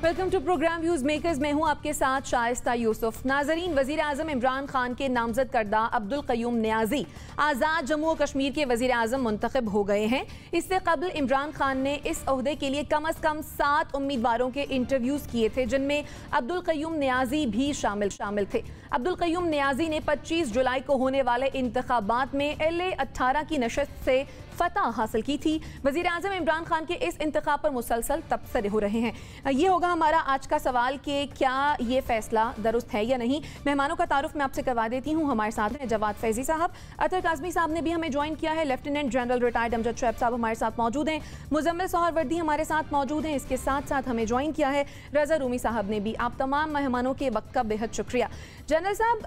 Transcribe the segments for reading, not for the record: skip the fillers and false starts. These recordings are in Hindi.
Welcome to program views makers. मैं हूं आपके साथ शाइस्ता यूसुफ। नाजरीन, वजीर आजम इमरान खान के नामजद करदा अब्दुल क़य्यूम नियाज़ी आज़ाद जम्मू और कश्मीर के वजीर आजम मुंतखब हो गए हैं। इससे कबल इमरान खान ने इस ओहदे के लिए कम अज़ कम 7 उम्मीदवारों के इंटरव्यूज़ किए थे, जिनमें अब्दुल क़य्यूम नियाज़ी भी शामिल थे। अब्दुल क़य्यूम नियाज़ी ने 25 जुलाई को होने वाले इंतखाबात में LA-18 की नशस्त से फतह हासिल की थी। वज़ीर आज़म इमरान खान के इस इंतखाब पर मुसलसल तबसरे हो रहे हैं। ये होगा हमारा आज का सवाल कि क्या ये फैसला दुरुस्त है या नहीं। मेहमानों का तारुफ मैं आपसे करवा देती हूँ। हमारे साथ हैं जवाद फैजी साहब, अतर काज़मी साहब ने भी हमें ज्वाइन किया है, lieutenant general retired Amjad Shoaib साहब हमारे साथ मौजूद हैं, मुजम्मिल सोहरवर्दी हमारे साथ मौजूद हैं, इसके साथ साथ हमें ज्वाइन किया है रज़ा रूमी साहब ने भी। आप तमाम मेहमानों के वक्त का बेहद शुक्रिया। जनरल साहब,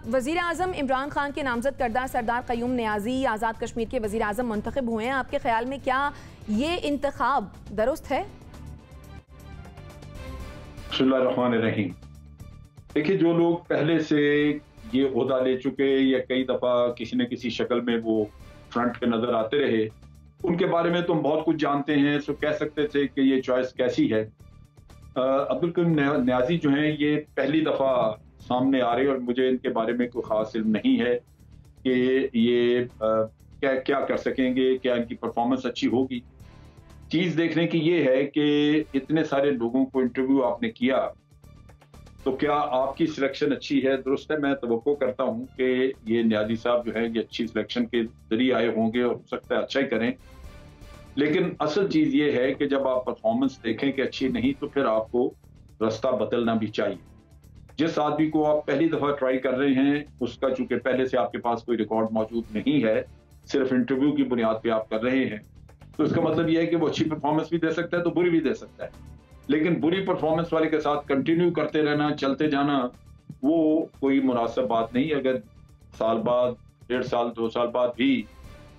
वज़ीर आज़म इमरान खान के नामजद करदा सरदार क़य्यूम नियाज़ी आज़ाद कश्मीर के वज़ीर आज़म मुंतखब हुए हैं। आपके ख्याल में क्या ये इंतखाब दुरुस्त है? बिस्मिल्लाहिर्रहमानिर्रहीम। देखिए, जो लोग पहले से ये ओहदा ले चुके या कई दफ़ा किसी न किसी शक्ल में वो फ्रंट पे नजर आते रहे, उनके बारे में तो हम बहुत कुछ जानते हैं, तो कह सकते थे कि ये चॉइस कैसी है। अब्दुल क़य्यूम नियाज़ी जो हैं ये पहली दफ़ा सामने आ रहे हैं और मुझे इनके बारे में कोई खास इल्म नहीं है कि ये क्या कर सकेंगे, क्या इनकी परफॉर्मेंस अच्छी होगी। चीज़ देखने की ये है कि इतने सारे लोगों को इंटरव्यू आपने किया, तो क्या आपकी सिलेक्शन अच्छी है, दुरुस्त है। मैं तवक्को करता हूँ कि ये नियाज़ी साहब जो है ये अच्छी सिलेक्शन के जरिए आए होंगे और हो सकता है अच्छा ही करें। लेकिन असल चीज़ ये है कि जब आप परफॉर्मेंस देखें कि अच्छी नहीं, तो फिर आपको रास्ता बदलना भी चाहिए। जिस आदमी को आप पहली दफ़ा ट्राई कर रहे हैं, उसका चूंकि पहले से आपके पास कोई रिकॉर्ड मौजूद नहीं है, सिर्फ इंटरव्यू की बुनियाद पे आप कर रहे हैं, तो इसका मतलब यह है कि वो अच्छी परफॉर्मेंस भी दे सकता है तो बुरी भी दे सकता है। लेकिन बुरी परफॉर्मेंस वाले के साथ कंटिन्यू करते रहना, चलते जाना, वो कोई मुनासिब बात नहीं। अगर साल बाद, 1.5 साल, 2 साल बाद भी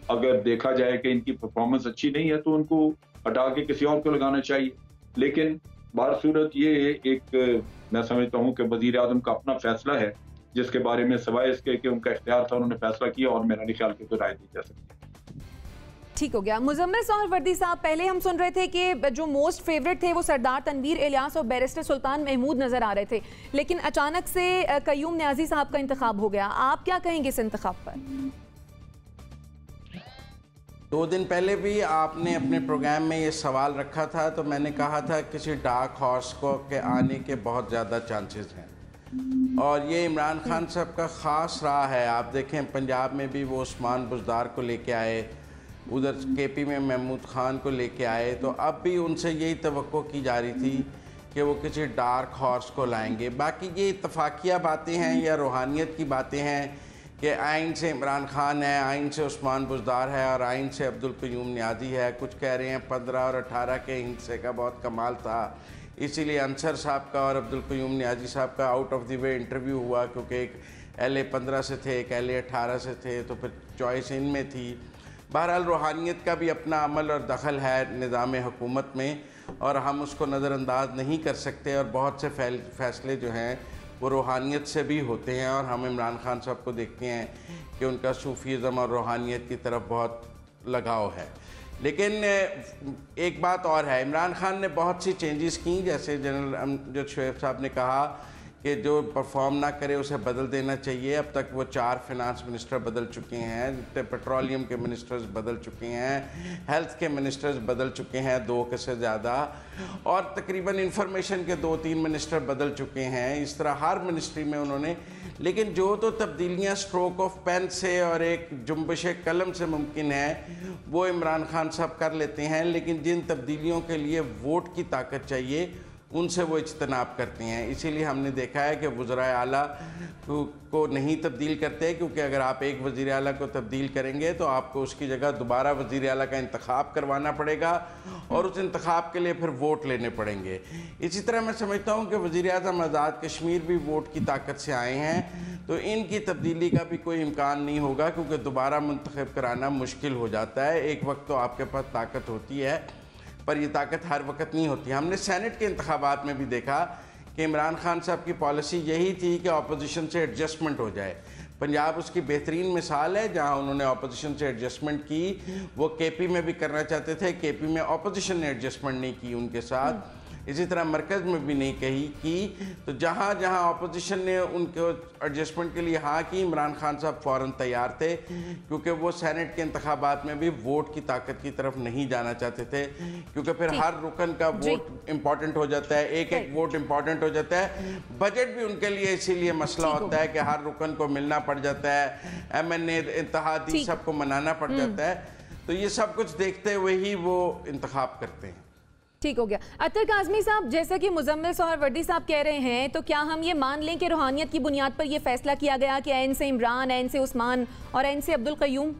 अगर देखा जाए कि इनकी परफॉर्मेंस अच्छी नहीं है, तो उनको हटा के किसी और को लगाना चाहिए। लेकिन बारसूरत ये एक, मैं समझता हूँ कि वजीर आजम का अपना फैसला है, जिसके बारे में सवाए इसके कि उनका इख्तियार था, उन्होंने फैसला किया और मेरा नहीं ख्याल कि कोई राय दी जा सकती। ठीक हो गया। मुजम्मिल सोहरवर्दी साहब, पहले हम सुन रहे थे कि जो मोस्ट फेवरेट थे वो सरदार तनवीर इलियास और बैरिस्टर सुल्तान महमूद नजर आ रहे थे, लेकिन अचानक से क़य्यूम नियाज़ी साहब का इंतखाब हो गया। आप क्या कहेंगे इस इंतखाब पर? 2 दिन पहले भी आपने अपने प्रोग्राम में ये सवाल रखा था, तो मैंने कहा था किसी डार्क हॉर्स को के आने के बहुत ज़्यादा चांसेस हैं और ये इमरान खान साहब का ख़ास रहा है। आप देखें, पंजाब में भी वो उस्मान बुज़दार को लेके आए, उधर KP में महमूद खान को लेके आए, तो अब भी उनसे यही तवक्को की जा रही थी कि वो किसी डार्क हॉर्स को लाएंगे। बाकी ये इत्तफाकिया बातें हैं या रूहानियत की बातें हैं कि आइन से इमरान खान है, आइन से उस्मान बुज़दार है और आइन से अब्दुल क़य्यूम नियाज़ी है। कुछ कह रहे हैं 15 और 18 के हिस्से का बहुत कमाल था, इसीलिए अंसर साहब का और अब्दुल क़य्यूम नियाज़ी साहब का out of the way interview हुआ, क्योंकि एक LA-15 से थे, एक LA-18 से थे, तो फिर चॉइस इनमें थी। बहरहाल रूहानियत का भी अपना अमल और दखल है निज़ाम हुकूमत में और हम उसको नज़रअंदाज नहीं कर सकते और बहुत से फैसले जो हैं वो रूहानियत से भी होते हैं और हम इमरान खान साहब को देखते हैं कि उनका सूफीज़म और रूहानियत की तरफ बहुत लगाव है। लेकिन एक बात और है, इमरान खान ने बहुत सी चेंजेस की, जैसे जनरल अमजद शुएब साहब ने कहा कि जो परफॉर्म ना करे उसे बदल देना चाहिए। अब तक वो 4 फिनांस मिनिस्टर बदल चुके हैं, पेट्रोलियम के मिनिस्टर्स बदल चुके हैं, हेल्थ के मिनिस्टर्स बदल चुके हैं 2 से ज़्यादा, और तकरीबन इंफॉर्मेशन के 2-3 मिनिस्टर बदल चुके हैं। इस तरह हर मिनिस्ट्री में उन्होंने, लेकिन जो तो तब्दीलियाँ स्ट्रोक ऑफ पेन से और एक जुम्बिश कलम से मुमकिन है वो इमरान खान साहब कर लेते हैं, लेकिन जिन तब्दीलियों के लिए वोट की ताकत चाहिए उनसे वो इज्तनाब करते हैं। इसीलिए हमने देखा है कि वज़राए आला को नहीं तब्दील करते, क्योंकि अगर आप एक वज़ीर आला को तब्दील करेंगे तो आपको उसकी जगह दोबारा वज़ीर आला का इंतखाब करवाना पड़ेगा और उस इंतखाब के लिए फिर वोट लेने पड़ेंगे। इसी तरह मैं समझता हूँ कि वज़ीर आज़म आज़ाद कश्मीर भी वोट की ताकत से आए हैं, तो इनकी तब्दीली का भी कोई इम्कान नहीं होगा, क्योंकि दोबारा मुंतखब कराना मुश्किल हो जाता है। एक वक्त तो आपके पास ताकत होती है, पर ये ताकत हर वक्त नहीं होती। हमने सेनेट के इंतखाबात में भी देखा कि इमरान खान साहब की पॉलिसी यही थी कि अपोजिशन से एडजस्टमेंट हो जाए। पंजाब उसकी बेहतरीन मिसाल है, जहां उन्होंने अपोजिशन से एडजस्टमेंट की। वो KP में भी करना चाहते थे, KP में अपोजिशन ने एडजस्टमेंट नहीं की उनके साथ। इसी तरह मरकज़ में भी नहीं की। तो जहाँ जहाँ अपोजिशन ने उनको एडजस्टमेंट के लिए हाँ की, इमरान खान साहब फ़ौरन तैयार थे, क्योंकि वो सेनेट के इंतखाबात में भी वोट की ताकत की तरफ नहीं जाना चाहते थे, क्योंकि फिर हर रुकन का वोट इम्पॉर्टेंट हो जाता है, एक एक वोट इम्पॉर्टेंट हो जाता है। बजट भी उनके लिए इसीलिए मसला होता है कि हर रुकन को मिलना पड़ जाता है, MNA इत्तेहादी सबको मनाना पड़ जाता है। तो ये सब कुछ देखते हुए ही वो इंतखाब करते हैं। ठीक हो गया। अतर काज़मी साहब, जैसा कि मुजम्मिल सोहरावर्दी साहब कह रहे हैं, तो क्या हम ये मान लें कि रूहानियत की बुनियाद पर यह फैसला किया गया कि एन से इमरान, एन से उस्मान और एन से अब्दुल क़य्यूम?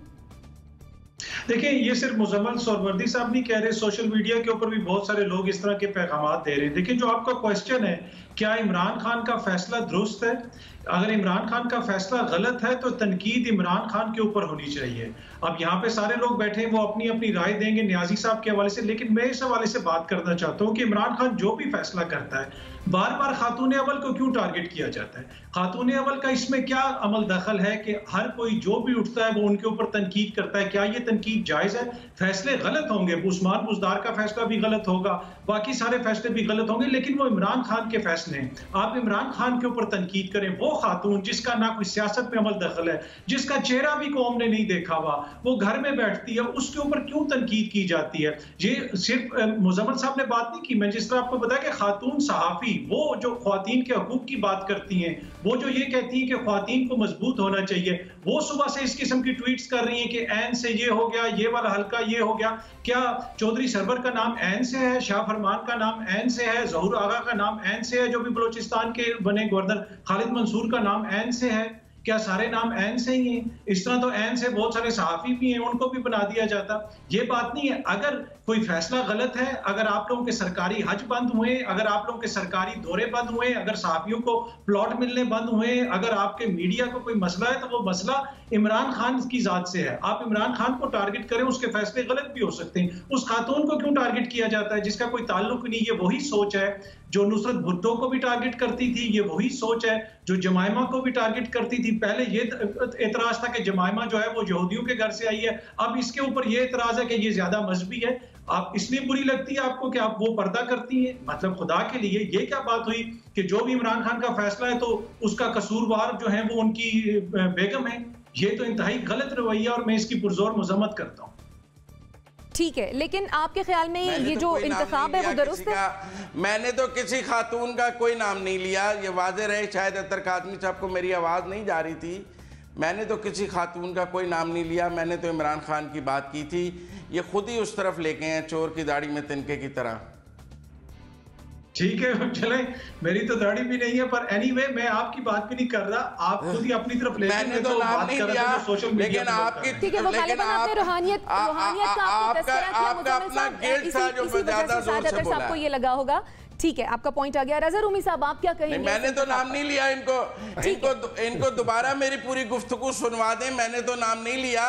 देखिए, ये सिर्फ मुजम्मिल सोहरावर्दी साहब नहीं कह रहे, सोशल मीडिया के ऊपर भी बहुत सारे लोग इस तरह के पैगाम दे रहे हैं। देखिए, जो आपका क्वेश्चन है, क्या इमरान खान का फैसला दुरुस्त है? अगर इमरान खान का फैसला गलत है तो तनकीद इमरान खान के ऊपर होनी चाहिए। अब यहाँ पे सारे लोग बैठे हैं, वो अपनी अपनी राय देंगे न्याजी साहब के हवाले से, लेकिन मैं इस हवाले से बात करना चाहता हूँ कि इमरान खान जो भी फैसला करता है, बार बार खातून अव्वल को क्यों टारगेट किया जाता है? खातून अव्वल का इसमें क्या अमल दखल है कि हर कोई जो भी उठता है वो उनके ऊपर तनकीद करता है? क्या ये तनकीद जायज है? फैसले गलत होंगे, उस्मान बुज़दार का फैसला भी गलत होगा, बाकी सारे फैसले भी गलत होंगे, लेकिन वो इमरान खान के फैसले हैं। आप इमरान खान के ऊपर तनकीद करें, वो खातून जिसका ना कोई सियासत में अमल दखल है, जिसका चेहरा भी कौम ने नहीं देखा हुआ, वो घर में बैठती है, उसके ऊपर क्यों तनकीद की जाती है? ये सिर्फ मुजम्मिल साहब ने बात नहीं की, मैं जिस तरह आपको बताया कि खातून सहाफी, वो जो ख्वातीन के हकूक की बात करती हैं, वो जो ये कहती हैं कि ख्वातीन को मजबूत होना चाहिए, वो सुबह से इस किस्म की ट्वीट्स कर रही हैं कि एन से ये हो गया, ये वाला हल्का ये हो गया। क्या चौधरी सरवर का नाम एन से है? शाह फरमान का नाम एन से है? ज़हूर आगा का नाम एन से है, जो भी बलोचिस्तान के बने गवर्नर? खालिद मंसूर का नाम एन से है? क्या सारे नाम एन से ही हैं? इस तरह तो एन से बहुत सारे सहाफी भी हैं, उनको भी बना दिया जाता। ये बात नहीं है। अगर कोई फैसला गलत है, अगर आप लोगों के सरकारी हज बंद हुए, अगर आप लोगों के सरकारी दौरे बंद हुए, अगर सहाफियों को प्लॉट मिलने बंद हुए, अगर आपके मीडिया को कोई मसला है, तो वो मसला इमरान खान की जात से है। आप इमरान खान को टारगेट करें, उसके फैसले गलत भी हो सकते हैं। उस खातून को क्यों टारगेट किया जाता है जिसका कोई ताल्लुक नहीं? ये वही सोच है जो नुसरत भुट्टो को भी टारगेट करती थी, ये वही सोच है जो जमाइमा को भी टारगेट करती थी। पहले ये एतराज था कि जमाइमा जो है वो यहूदियों के घर से आई है, अब इसके ऊपर ये एतराज है कि ये ज्यादा मजहबी है। आप इसलिए बुरी लगती है आपको कि आप वो पर्दा करती हैं? मतलब खुदा के लिए ये क्या बात हुई कि जो भी इमरान खान का फैसला है तो उसका कसूरवार जो है वो उनकी बेगम है? ये तो इंतहाई गलत रवैया, और मैं इसकी पुरजोर मजम्मत करता हूँ। ठीक है, लेकिन आपके ख्याल में ये जो इंतखाब है वो दुरुस्त है? मैंने तो किसी खातून का कोई नाम नहीं लिया, ये वाज़ेह रहे। शायद अतर काज़मी साहब को मेरी आवाज़ नहीं जा रही थी। मैंने तो किसी खातून का कोई नाम नहीं लिया, मैंने तो इमरान खान की बात की थी। ये खुद ही उस तरफ लेके हैं, चोर की दाढ़ी में तिनके की तरह। ठीक है, चले, मेरी तो दाढ़ी भी नहीं है, पर एनीवे मैं आपकी बात भी नहीं कर रहा, आप खुद ही अपनी तरफ ले। मैंने तो नाम नहीं लिया, लेकिन आपकी, ठीक है, वो गालिबन आपने रूहानियत का आपने तस्करा किया, अपना गिल्ट था जो ज्यादा जोर से बोला। आपको ये लगा होगा। ठीक है, आपका पॉइंट आ गया। रज़ा रूमी साहब, आप क्या कहेंगे? मैंने तो नाम नहीं लिया। इनको दोबारा मेरी पूरी गुफ्तगू सुनवा दें। मैंने तो नाम नहीं लिया,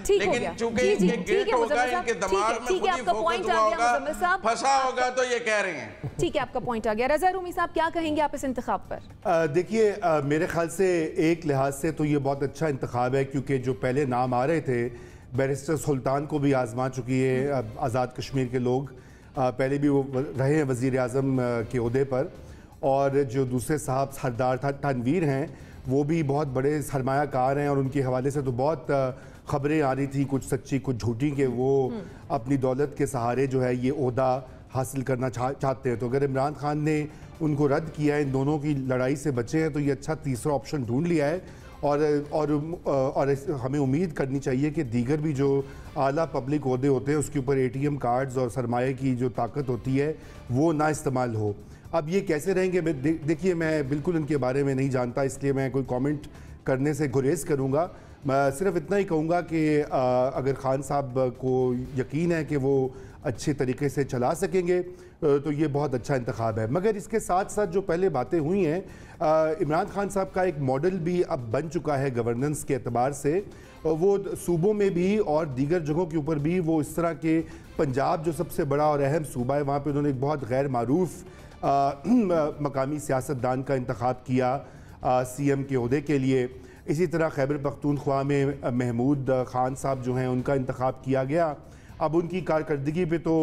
लेकिन चूंकि इनके गिल्ट होगा, इनके दिमाग में खुद ही फोकस हुआ होगा, फंसा होगा, तो ये कह रहे हैं। ठीक है, आपका पॉइंट आ गया। रज़ा रूमी साहब, क्या कहेंगे आप इस इंतखाब पर? देखिए, मेरे ख्याल से एक लिहाज से तो ये बहुत अच्छा इंतखाब है, क्योंकि जो पहले नाम आ रहे थे, बैरिस्टर सुल्तान को भी आजमा चुकी है आज़ाद कश्मीर के लोग, पहले भी वो रहे हैं वज़ीर आज़म के ओहदे पर, और जो दूसरे साहब सरदार तनवीर हैं, वो भी बहुत बड़े सरमायाकार हैं, और उनके हवाले से तो बहुत ख़बरें आ रही थी, कुछ सच्ची कुछ झूठी, कि वो अपनी दौलत के सहारे जो है ये ओहदा हासिल करना चाहते हैं। तो अगर इमरान खान ने उनको रद्द किया है, इन दोनों की लड़ाई से बचे हैं, तो ये अच्छा तीसरा ऑप्शन ढूंढ लिया है। और हमें उम्मीद करनी चाहिए कि दीगर भी जो आला पब्लिक ओहदे होते हैं, उसके ऊपर ATM कार्ड्स और सरमाए की जो ताकत होती है वो ना इस्तेमाल हो। अब ये कैसे रहेंगे, देखिए, मैं बिल्कुल इनके बारे में नहीं जानता, इसलिए मैं कोई कमेंट करने से गुरेज करूँगा। मैं सिर्फ इतना ही कहूँगा कि अगर खान साहब को यकीन है कि वो अच्छे तरीके से चला सकेंगे, तो ये बहुत अच्छा इंतखाब है। मगर इसके साथ साथ जो पहले बातें हुई हैं, इमरान खान साहब का एक मॉडल भी अब बन चुका है गवर्नेंस के एतबार से, वो सूबों में भी और दीगर जगहों के ऊपर भी वो इस तरह के, पंजाब जो सबसे बड़ा और अहम सूबा है, वहाँ पे उन्होंने एक बहुत गैर मारूफ मकामी सियासतदान का इंतखाब किया CM के ओहदे के लिए। इसी तरह खैबर पख्तूनख्वा में महमूद खान साहब जो हैं, उनका इंतखाब किया गया। अब उनकी कारकर्दगी पे तो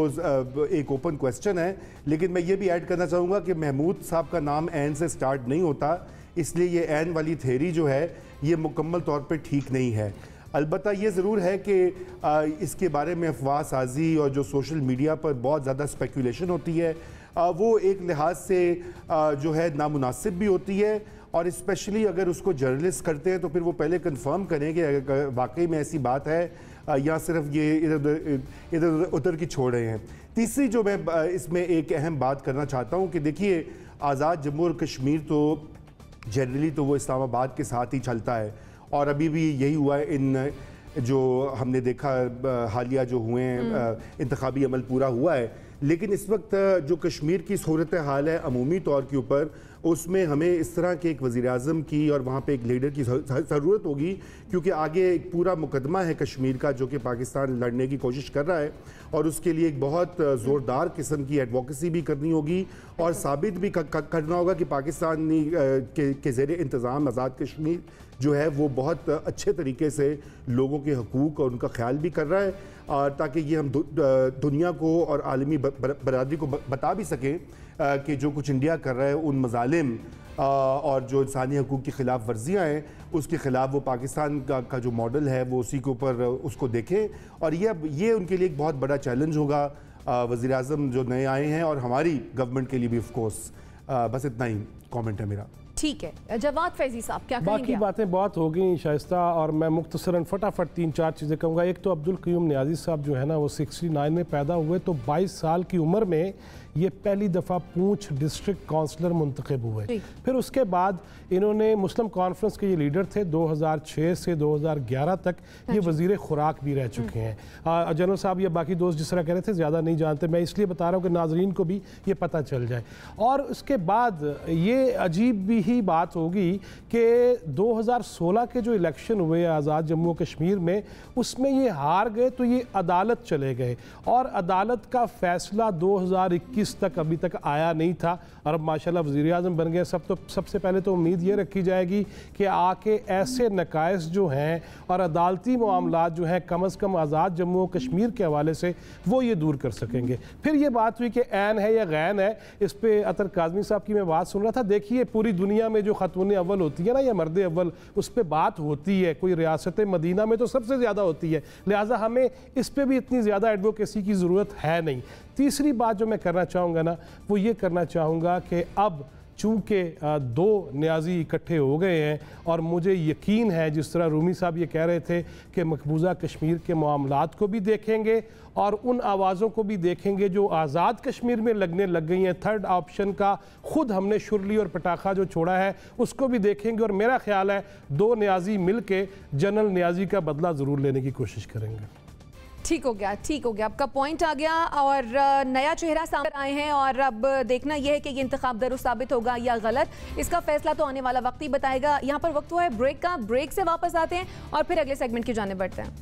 एक ओपन क्वेश्चन है, लेकिन मैं ये भी ऐड करना चाहूँगा कि महमूद साहब का नाम ऐन से स्टार्ट नहीं होता, इसलिए ये ऐन वाली थ्योरी जो है ये मुकम्मल तौर पे ठीक नहीं है। अलबत्ता ये ज़रूर है कि इसके बारे में अफवाह साजी और जो सोशल मीडिया पर बहुत ज़्यादा स्पेकुलेशन होती है वो एक लिहाज से जो है नामुनासिब भी होती है, और स्पेशली अगर उसको जर्नलिस्ट करते हैं तो फिर वो पहले कंफर्म करें कि अगर वाकई में ऐसी बात है या सिर्फ ये इधर उधर की छोड़ रहे हैं। तीसरी जो मैं इसमें एक अहम बात करना चाहता हूँ कि देखिए, आज़ाद जम्मू और कश्मीर तो जनरली तो वो इस्लामाबाद के साथ ही चलता है, और अभी भी यही हुआ है। इन जो हमने देखा हालिया जो हुए हैं इंतखाबी अमल पूरा हुआ है, लेकिन इस वक्त जो कश्मीर की सूरत हाल है अमूमी तौर के ऊपर, उसमें हमें इस तरह के एक वज़ीर-ए-आज़म की और वहाँ पे एक लीडर की ज़रूरत होगी, क्योंकि आगे एक पूरा मुकदमा है कश्मीर का जो कि पाकिस्तान लड़ने की कोशिश कर रहा है, और उसके लिए एक बहुत ज़ोरदार किस्म की एडवोकेसी भी करनी होगी और साबित भी करना होगा कि पाकिस्तानी के ज़ेरे इंतज़ाम आज़ाद कश्मीर जो है वो बहुत अच्छे तरीके से लोगों के हकूक़ और उनका ख्याल भी कर रहा है, और ताकि ये हम दुनिया को और आलमी बरादरी को बता भी सकें कि जो कुछ इंडिया कर रहा है उन मज़ालिम और जो इंसानी हकूक़ की ख़िलाफ़ वर्जियाँ हैं उसके ख़िलाफ़ वो पाकिस्तान का जो मॉडल है वो उसी के ऊपर उसको देखें, और ये उनके लिए एक बहुत बड़ा चैलेंज होगा वज़ीर-ए-आज़म जो नए आए हैं और हमारी गवर्नमेंट के लिए भी ऑफ कोर्स। बस इतना ही कमेंट है मेरा। ठीक है, जवाद फैजी साहब क्या कहेंगे? बाकी बातें बहुत हो गई शाइस्ता, और मैं मुख्तसरन फटाफट 3-4 चीज़ें कहूँगा। एक तो अब्दुल क़य्यूम नियाज़ी साहब जो है ना वो 69 में पैदा हुए, तो 22 साल की उम्र में ये पहली दफ़ा पूंछ डिस्ट्रिक्ट काउंसलर मुंतखब हुए। फिर उसके बाद इन्होंने मुस्लिम कॉन्फ्रेंस के ये लीडर थे, 2006 से 2011 तक ये वज़ीर खुराक भी रह चुके हैं। जनरल साहब या बाकी दोस्त जिस तरह कह रहे थे ज़्यादा नहीं जानते, मैं इसलिए बता रहा हूँ कि नाजरीन को भी ये पता चल जाए। और उसके बाद ये अजीब भी ही बात होगी कि 2016 के जो इलेक्शन हुए आज़ाद जम्मू कश्मीर में, उसमें ये हार गए तो ये अदालत चले गए, और अदालत का फैसला 2021 तक अभी तक आया नहीं था, और अब माशाल्लाह वज़ीर-ए-आज़म बन गए। सबसे पहले तो उम्मीद ये रखी जाएगी कि आके ऐसे नकाइस जो हैं और अदालती मामलात जो हैं कम अज़ कम आज़ाद जम्मू और कश्मीर के हवाले से वो ये दूर कर सकेंगे। फिर ये बात हुई कि ऐन है या गैन है, इस पर अतर काज़मी साहब की मैं बात सुन रहा था। देखिए, पूरी दुनिया में जो ख़ातून अव्वल होती है ना या मर्द अव्वल, उस पर बात होती है, कोई रियासत मदीना में तो सबसे ज़्यादा होती है, लिहाजा हमें इस पर भी इतनी ज़्यादा एडवोकेसी की ज़रूरत है नहीं। तीसरी बात जो मैं करना चाहूँगा ना वो ये करना चाहूँगा कि अब चूँकि 2 न्याजी इकट्ठे हो गए हैं, और मुझे यकीन है जिस तरह रूमी साहब ये कह रहे थे कि मकबूजा कश्मीर के मामलात को भी देखेंगे और उन आवाज़ों को भी देखेंगे जो आज़ाद कश्मीर में लगने लग गई हैं। थर्ड ऑप्शन का खुद हमने शुरली और पटाखा जो छोड़ा है उसको भी देखेंगे, और मेरा ख्याल है 2 न्याजी मिल के जनरल न्याजी का बदला ज़रूर लेने की कोशिश करेंगे। ठीक हो गया, ठीक हो गया, आपका पॉइंट आ गया, और नया चेहरा सामने आए हैं, और अब देखना यह है कि ये इंतखाब दुरुस्त साबित होगा या गलत, इसका फैसला तो आने वाला वक्त ही बताएगा। यहाँ पर वक्त हुआ है ब्रेक का, ब्रेक से वापस आते हैं और फिर अगले सेगमेंट की जाने बढ़ते हैं।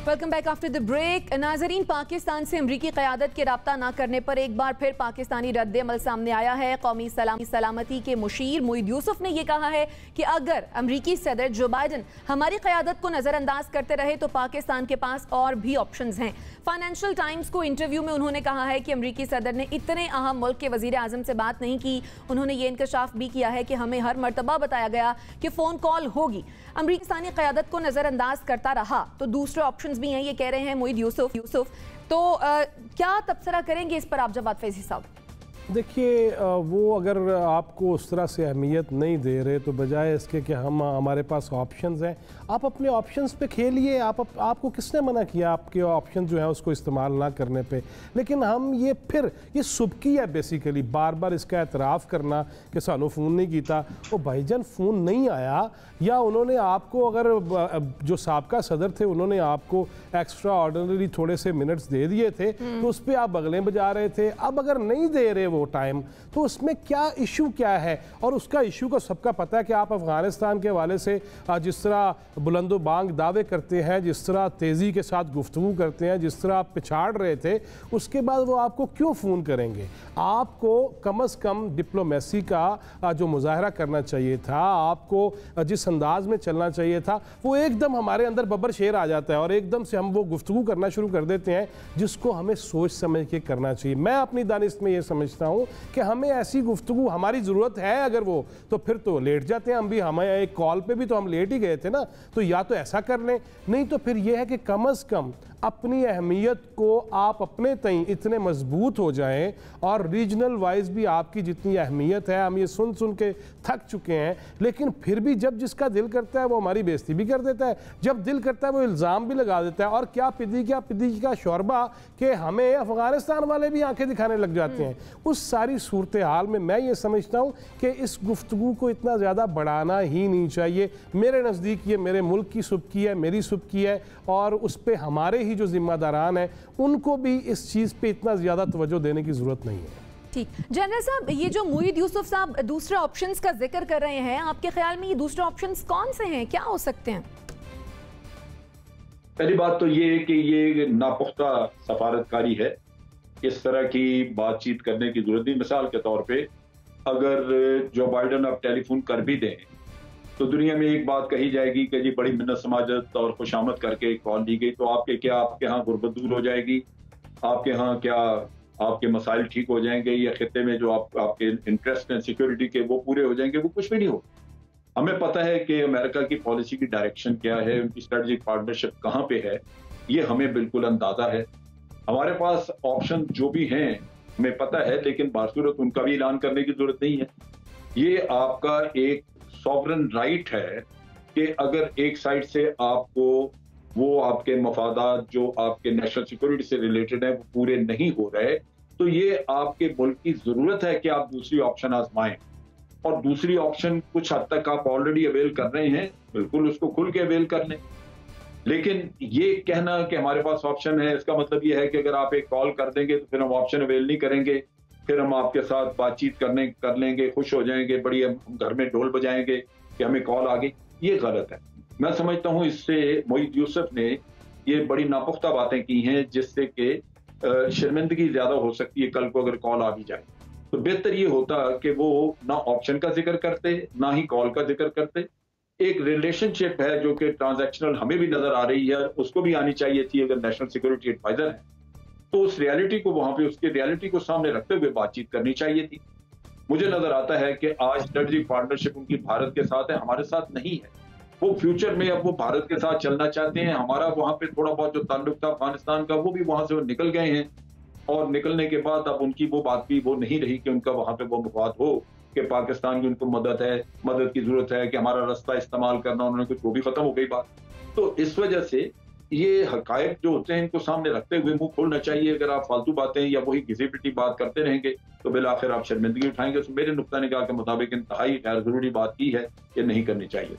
Welcome back after the break. नाजरीन, पाकिस्तान से अमरीकी क़यादत के रब्ता न करने पर एक बार फिर पाकिस्तानी रद्द-ए-अमल सामने आया है। कौमी सलामती के मुशीर मोईद यूसुफ ने यह कहा है कि अगर अमरीकी सदर जो बाइडन हमारी क़यादत को नज़रअंदाज करते रहे तो पाकिस्तान के पास और भी ऑप्शंस हैं। फाइनेंशियल टाइम्स को इंटरव्यू में उन्होंने कहा है कि अमरीकी सदर ने इतने अहम मुल्क के वज़ीर-ए-आज़म से बात नहीं की। उन्होंने ये इंकशाफ भी किया है कि हमें हर मरतबा बताया गया कि फ़ोन कॉल होगी। अमरीकी क़यादत को नज़रअंदाज करता रहा तो दूसरे ऑप्शन भी हैं, ये कह रहे हैं मोईद यूसुफ। तो क्या तबसरा करेंगे इस पर आप जवाद फैजी साहब? देखिए, वो अगर आपको उस तरह से अहमियत नहीं दे रहे तो बजाय इसके कि हमारे पास ऑप्शंस हैं, आप अपने ऑप्शंस पे खेलिए। आपको किसने मना किया आपके ऑप्शन जो है उसको इस्तेमाल ना करने पे? लेकिन हम ये सुबकी है बेसिकली, बार बार इसका एतराफ़ करना कि सानू फ़ोन नहीं किया। वो भाईजान फ़ोन नहीं आया, या उन्होंने आपको, अगर जो साबका सदर थे उन्होंने आपको एक्स्ट्रा ऑर्डिनरी थोड़े से मिनट्स दे दिए थे तो उस पर आप बगलें बजा रहे थे। अब अगर नहीं दे रहे वो टाइम, तो उसमें क्या इशू क्या है? और उसका इशू को सबका पता है कि आप अफ़गानिस्तान के हवाले से जिस तरह बुलंदो बांग दावे करते हैं, जिस तरह तेज़ी के साथ गुफ्तगू करते हैं, जिस तरह आप पिछाड़ रहे थे, उसके बाद वो आपको क्यों फ़ोन करेंगे? आपको कम अज़ कम डिप्लोमेसी का जो मुजाहरा करना चाहिए था, आपको जिस अंदाज में चलना चाहिए था, वो एकदम हमारे अंदर बब्बर शेर आ जाता है और एकदम से हम वो गुफ्तगू करना शुरू कर देते हैं जिसको हमें सोच समझ के करना चाहिए। मैं अपनी दानिश में ये समझता हूँ कि हमें ऐसी गुफ्तगू, हमारी ज़रूरत है अगर वो, तो फिर तो लेट जाते हैं हम भी। हमें एक कॉल पे भी तो हम लेट ही गए थे ना, तो या तो ऐसा कर लें, नहीं तो फिर ये है कि कम अज़ कम अपनी अहमियत को आप अपने तई इतने मजबूत हो जाएं और रीजनल वाइज भी आपकी जितनी अहमियत है, हम ये सुन सुन के थक चुके हैं, लेकिन फिर भी जब जिसका दिल करता है वो हमारी बेइज्जती भी कर देता है, जब दिल करता है वो इल्ज़ाम भी लगा देता है। और क्या पिदी का शोरबा कि हमें अफ़गानिस्तान वाले भी आंखें दिखाने लग जाते हैं। उस सारी सूरत हाल में मैं ये समझता हूँ कि इस गुफ्तगू को इतना ज़्यादा बढ़ाना ही नहीं चाहिए। मेरे नज़दीक ये मेरे मुल्क की सुबकी है, मेरी सुबकी है, और उस पर हमारे ही जो जिम्मेदारान हैं उनको भी इस चीज़ पे इतना ज़्यादा तवज्जो देने की ज़रूरत नहीं है। ठीक, जनरल साहब, ये जो मुईद यूसुफ साहब दूसरे ऑप्शंस का जिक्र कर रहे हैं, आपके ख्याल में ये दूसरे ऑप्शंस कौन से हैं, क्या हो सकते हैं? पहली बात तो ये है कि ये नापुख्ता सफारतकारी है, इस तरह की बातचीत करने की जरूरत नहीं। मिसाल के तौर पे अगर जो बाइडन अब टेलीफोन कर भी दें तो दुनिया में एक बात कही जाएगी कि जी बड़ी मिन्नत समाजत और खुशामद करके कॉल दी गई, तो आपके यहाँ गुर्बत दूर हो जाएगी, आपके यहाँ क्या आपके मसाइल ठीक हो जाएंगे, या खित्ते में जो आपके इंटरेस्ट हैं सिक्योरिटी के वो पूरे हो जाएंगे? वो कुछ भी नहीं हो। हमें पता है कि अमेरिका की पॉलिसी की डायरेक्शन क्या है, उनकी स्ट्रेटेजिक पार्टनरशिप कहाँ पे है, ये हमें बिल्कुल अंदाजा है। हमारे पास ऑप्शन जो भी हैं हमें पता है, लेकिन बासूरत उनका भी ऐलान करने की जरूरत नहीं है। ये आपका एक सॉवरन राइट है कि अगर एक साइड से आपको वो आपके मफादात जो आपके नेशनल सिक्योरिटी से रिलेटेड है वो पूरे नहीं हो रहे, तो ये आपके मुल्क की जरूरत है कि आप दूसरी ऑप्शन आजमाएं। और दूसरी ऑप्शन कुछ हद तक आप ऑलरेडी अवेल कर रहे हैं, बिल्कुल उसको खुल के अवेल कर लें। लेकिन ये कहना कि हमारे पास ऑप्शन है, इसका मतलब ये है कि अगर आप एक कॉल कर देंगे तो फिर हम ऑप्शन अवेल नहीं करेंगे, फिर हम आपके साथ बातचीत कर लेंगे, खुश हो जाएंगे, बड़ी हम घर में ढोल बजाएंगे कि हमें कॉल आ गई। ये गलत है। मैं समझता हूँ इससे मुईद यूसुफ ने ये बड़ी नापुख्ता बातें की हैं जिससे कि शर्मिंदगी ज्यादा हो सकती है कल को अगर कॉल आ भी जाए। तो बेहतर ये होता कि वो ना ऑप्शन का जिक्र करते ना ही कॉल का जिक्र करते। एक रिलेशनशिप है जो कि ट्रांजैक्शनल हमें भी नजर आ रही है, उसको भी आनी चाहिए थी अगर नेशनल सिक्योरिटी एडवाइजर है, तो उस रियलिटी को वहां पे उसकी रियलिटी को सामने रखते हुए बातचीत करनी चाहिए थी। मुझे नजर आता है कि आज स्ट्रेटेजिक पार्टनरशिप उनकी भारत के साथ है, हमारे साथ नहीं है। वो फ्यूचर में अब वो भारत के साथ चलना चाहते हैं। हमारा वहां पे थोड़ा बहुत जो ताल्लुक था अफगानिस्तान का वो भी वहां से वो निकल गए हैं, और निकलने के बाद अब उनकी वो बात भी वो नहीं रही कि उनका वहां पे वो मफाद हो कि पाकिस्तान की उनको मदद की जरूरत है कि हमारा रास्ता इस्तेमाल करना, उन्होंने कुछ वो भी खत्म हो गई बात। तो इस वजह से ये हकायक जो होते हैं इनको सामने रखते हुए मुंह खोलना चाहिए। अगर आप फालतू बातें या वही घिसी पिटी बात करते रहेंगे तो बिल आखिर आप शर्मिंदगी उठाएंगे। तो मेरे नुक्ता निगाह के मुताबिक इंतहाई गैर जरूरी बात की है, ये नहीं करनी चाहिए।